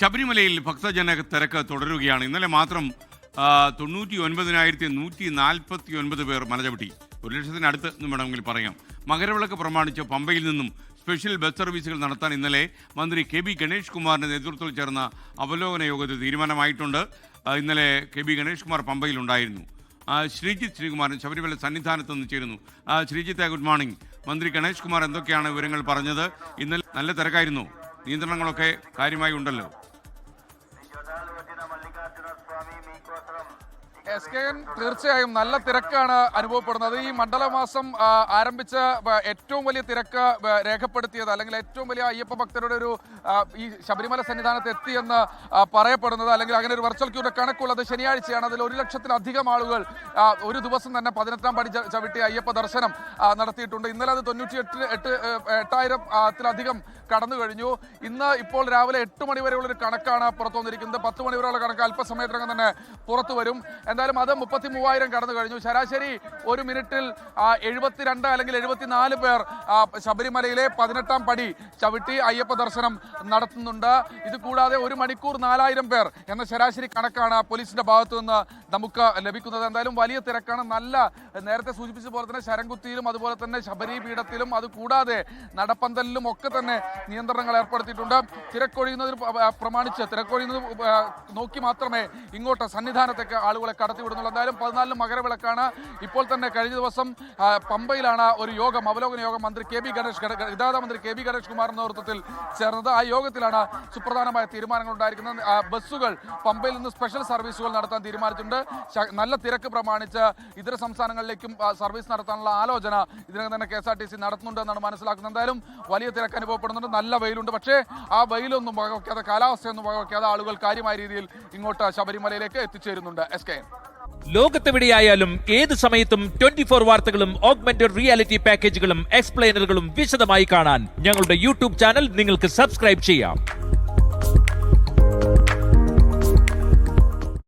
ശബരിമലയിൽ ഭക്തജന തിരക്ക് തുടരുകയാണ്. ഇന്നലെ മാത്രം 99,149 പേർ മലചവിട്ടി. 1,00,000-അടുത്ത് എന്ന് വേണമെങ്കിൽ പറയാം. മകരവിളക്ക് പ്രമാണിച്ച് പമ്പയിൽ നിന്നും സ്പെഷ്യൽ ബസ് സർവീസുകൾ നടത്താൻ ഇന്നലെ മന്ത്രി കെ ബി ഗണേഷ് കുമാറിന്റെ നേതൃത്വത്തിൽ ചേർന്ന അവലോകന യോഗത്തിൽ തീരുമാനമായിട്ടുണ്ട്. ഇന്നലെ കെ ബി ഗണേഷ് കുമാർ പമ്പയിലുണ്ടായിരുന്നു. ശ്രീജിത്ത് ശ്രീകുമാരൻ ശബരിമല സന്നിധാനത്ത് നിന്ന് ചേരുന്നു. Sreejith, good morning. മന്ത്രി ഗണേഷ് കുമാർ എന്തൊക്കെയാണ് വിവരങ്ങൾ പറഞ്ഞത്? ഇന്നലെ നല്ല തിരക്കായിരുന്നു, നിയന്ത്രണങ്ങളൊക്കെ കാര്യമായി ഉണ്ടല്ലോ. തീർച്ചയായും നല്ല തിരക്കാണ് അനുഭവപ്പെടുന്നത്. ഈ മണ്ഡലമാസം ആരംഭിച്ച ഏറ്റവും വലിയ തിരക്ക് രേഖപ്പെടുത്തിയത്, അല്ലെങ്കിൽ ഏറ്റവും വലിയ അയ്യപ്പ ഭക്തരുടെ ഒരു ഈ ശബരിമല സന്നിധാനത്ത് എത്തിയെന്ന് പറയപ്പെടുന്നത്, അല്ലെങ്കിൽ അങ്ങനെ ഒരു വെർച്വൽ ക്യൂയുടെ കണക്കുള്ളത് ശനിയാഴ്ചയാണ്. അതിൽ 1,00,000-ലധികം ആളുകൾ ഒരു ദിവസം തന്നെ 18ാം പടി ചവിട്ടി അയ്യപ്പ ദർശനം നടത്തിയിട്ടുണ്ട്. ഇന്നലെ അത് 98,000-ത്തിലധികം കടന്നു കഴിഞ്ഞു. ഇപ്പോൾ രാവിലെ 8 മണി വരെയുള്ളൊരു കണക്കാണ് പുറത്തു വന്നിരിക്കുന്നത്. 10 മണി വരെയുള്ള കണക്ക് അല്പസമയത്തിനകം തന്നെ പുറത്തു വരും. എന്തായാലും അത് 33,000 കടന്നു കഴിഞ്ഞു. ശരാശരി ഒരു മിനിറ്റിൽ 72 അല്ലെങ്കിൽ 74 പേർ ശബരിമലയിലെ 18ാം പടി ചവിട്ടി അയ്യപ്പ ദർശനം നടത്തുന്നുണ്ട്. ഇത് കൂടാതെ 1 മണിക്കൂർ 4,000 പേർ എന്ന ശരാശരി കണക്കാണ് പോലീസിന്റെ ഭാഗത്തു നിന്ന് നമുക്ക് ലഭിക്കുന്നത്. എന്തായാലും വലിയ തിരക്കാണ്. നേരത്തെ സൂചിപ്പിച്ച പോലെ തന്നെ ശരംകുത്തിയിലും അതുപോലെ തന്നെ ശബരി പീഠത്തിലും അതുകൂടാതെ നടപ്പന്തലിലും ഒക്കെ തന്നെ നിയന്ത്രണങ്ങൾ ഏർപ്പെടുത്തിയിട്ടുണ്ട്. തിരക്കൊഴിയുന്നത് നോക്കി മാത്രമേ ഇങ്ങോട്ട് സന്നിധാനത്തേക്ക് ആളുകളെ കടത്തിവിടുന്നുള്ളൂ. എന്തായാലും 14 മകരവിളക്കാണ്. ഇപ്പോൾ തന്നെ കഴിഞ്ഞ ദിവസം പമ്പയിലാണ് ഒരു യോഗം, അവലോകന യോഗം ഗതാഗത മന്ത്രി കെ ബി ഗണേഷ് കുമാറിന്റെ നേതൃത്വത്തിൽ ചേർന്നത്. ആ യോഗത്തിലാണ് സുപ്രധാനമായ തീരുമാനങ്ങൾ ഉണ്ടായിരിക്കുന്നത്. ബസ്സുകൾ പമ്പയിൽ നിന്ന് സ്പെഷ്യൽ സർവീസുകൾ നടത്താൻ തീരുമാനിച്ചിട്ടുണ്ട്. നല്ല തിരക്ക് പ്രമാണിച്ച് ഇതര സംസ്ഥാനങ്ങളിലേക്കും സർവീസ് നടത്താനുള്ള ആലോചന ഇതിനകം തന്നെ KSRTC നടത്തുന്നുണ്ട് എന്നാണ് മനസ്സിലാക്കുന്നത്. എന്തായാലും വലിയ തിരക്ക് അനുഭവപ്പെടുന്നുണ്ട്. നല്ല വെയിലുണ്ട്. പക്ഷേ ആ വെയിലൊന്നും വകവയ്ക്കാതെ, കാലാവസ്ഥയൊന്നും വകവയ്ക്കാതെ ആളുകൾ കാര്യമായ രീതിയിൽ ഇങ്ങോട്ട് ശബരിമലയിലേക്ക് എത്തിച്ചേരുന്നുണ്ട്. ലോകത്തെവിടെയായാലും ഏത് സമയത്തും 24 വാർത്തകളും ഓഗ്മെന്റഡ് റിയാലിറ്റി പാക്കേജുകളും എക്സ്പ്ലെയിനറുകളും വിശദമായി കാണാൻ ഞങ്ങളുടെ യൂട്യൂബ് ചാനൽ നിങ്ങൾക്ക് സബ്സ്ക്രൈബ് ചെയ്യാം.